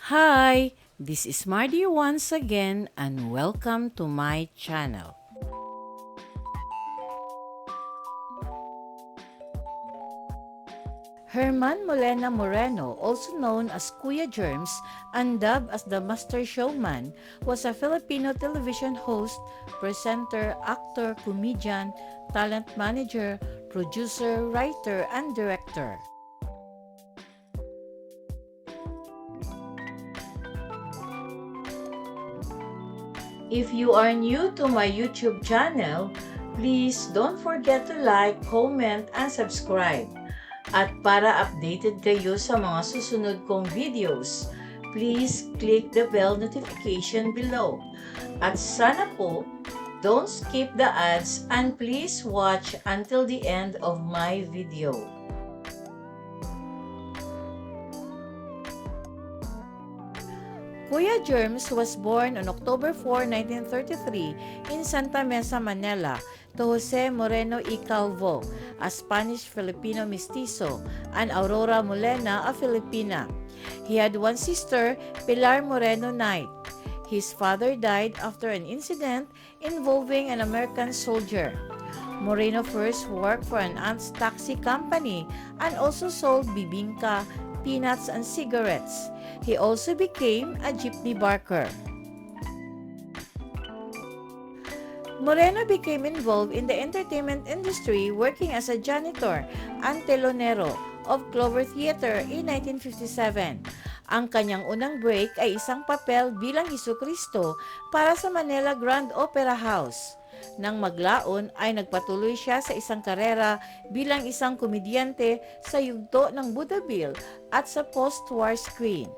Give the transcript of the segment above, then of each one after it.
Hi, this is Mardy once again and welcome to my channel. Herman Molina Moreno, also known as Kuya Germs and dubbed as the Master Showman, was a Filipino television host, presenter, actor, comedian, talent manager, producer, writer, and director. If you are new to my YouTube channel, please don't forget to like, comment, and subscribe. At para updated kayo sa mga susunod kong videos, please click the bell notification below. At sana po, don't skip the ads and please watch until the end of my video. Kuya Germs was born on October 4, 1933 in Santa Mesa, Manila to Jose Moreno y Calvo, a Spanish-Filipino mestizo, and Aurora Molina, a Filipina. He had one sister, Pilar Moreno Knight. His father died after an incident involving an American soldier. Moreno first worked for an aunt's taxi company and also sold bibingka, peanuts, and cigarettes. He also became a jeepney barker. Moreno became involved in the entertainment industry working as a janitor and telonero of Clover Theater in 1957. Ang kanyang unang break ay isang papel bilang Jesucristo para sa Manila Grand Opera House. Nang maglaon ay nagpatuloy siya sa isang karera bilang isang komedyante sa yugto ng vaudeville at sa post-war screen.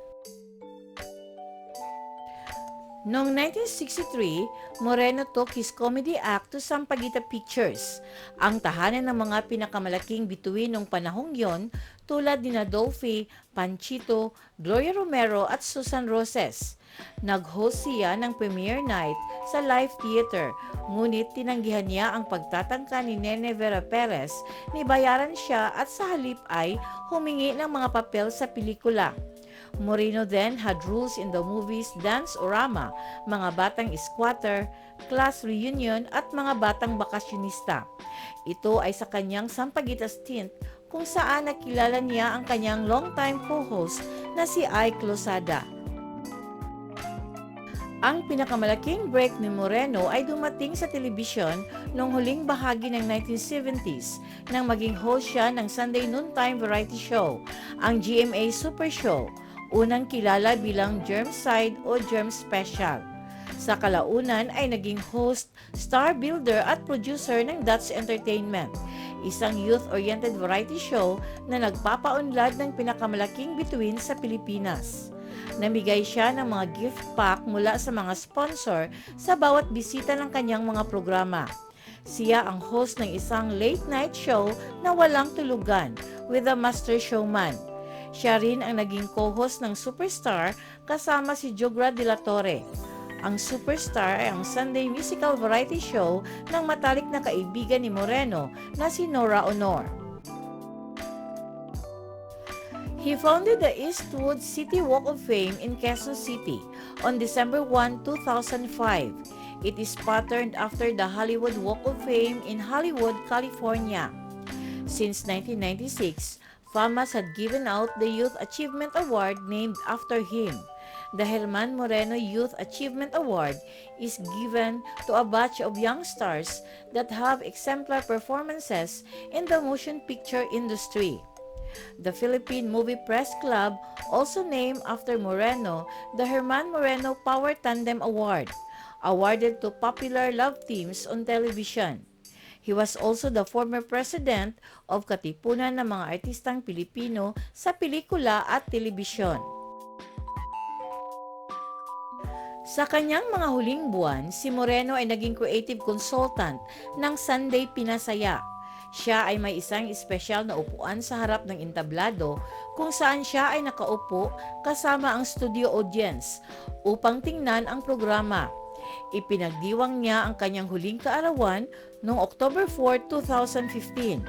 Noong 1963, Moreno took his comedy act to Sampaguita Pictures, ang tahanan ng mga pinakamalaking bituin noong panahong yon tulad ni Dolphy, Panchito, Gloria Romero at Susan Roses. Nag-host siya ng premiere night sa live theater, ngunit tinanggihan niya ang pagtatangka ni Nene Vera Perez, nibayaran siya at sa halip ay humingi ng mga papel sa pelikula. Moreno then had roles in the movies Dance-O-Rama, Mga Batang Squatter, Class Reunion at Mga Batang Bakasyonista. Ito ay sa kanyang Sampaguita stint kung saan nakilala niya ang kanyang longtime co-host na si Ike Losada. Ang pinakamalaking break ni Moreno ay dumating sa telebisyon noong huling bahagi ng 1970s nang maging host siya ng Sunday noontime variety show, ang GMA Super Show, unang kilala bilang Germside o Germ Special. Sa kalaunan ay naging host, star builder at producer ng Dutch Entertainment, isang youth-oriented variety show na nagpapaunlad ng pinakamalaking bituin sa Pilipinas. Namigay siya ng mga gift pack mula sa mga sponsor sa bawat bisita ng kanyang mga programa. Siya ang host ng isang late-night show na walang tulugan, with a Master Showman. Siya rin ang naging co-host ng Superstar kasama si Jogra de la Torre. Ang Superstar ay ang Sunday musical variety show ng matalik na kaibigan ni Moreno na si Nora Honor. He founded the Eastwood City Walk of Fame in Quezon City on December 1, 2005. It is patterned after the Hollywood Walk of Fame in Hollywood, California. Since 1996, FAMAS had given out the Youth Achievement Award named after him. The Herman Moreno Youth Achievement Award is given to a batch of young stars that have exemplary performances in the motion picture industry. The Philippine Movie Press Club also named after Moreno the Herman Moreno Power Tandem Award, awarded to popular love teams on television. He was also the former president of Katipunan ng mga Artistang Pilipino sa pelikula at telebisyon. Sa kanyang mga huling buwan, si Moreno ay naging creative consultant ng Sunday Pinasaya. Siya ay may isang espesyal na upuan sa harap ng entablado kung saan siya ay nakaupo kasama ang studio audience upang tingnan ang programa. Ipinagdiwang niya ang kanyang huling kaarawan noong October 4, 2015.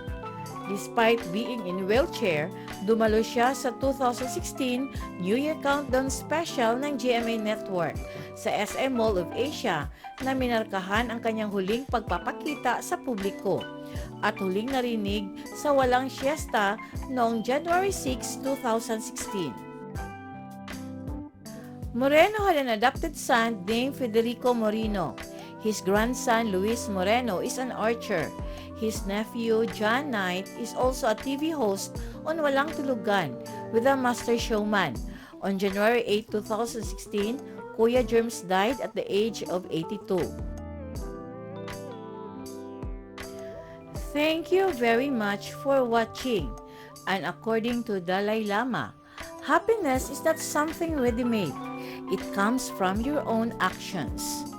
Despite being in wheelchair, dumalo siya sa 2016 New Year Countdown Special ng GMA Network sa SM Mall of Asia na minarkahan ang kanyang huling pagpapakita sa publiko at huling narinig sa Walang Siesta noong January 6, 2016. Moreno had an adopted son named Federico Moreno. His grandson Luis Moreno is an archer. His nephew John Knight is also a TV host on Walang Tulugan with a master showman. On January 8, 2016, Kuya Germs died at the age of 82. Thank you very much for watching. And according to Dalai Lama, happiness is not something ready-made. It comes from your own actions.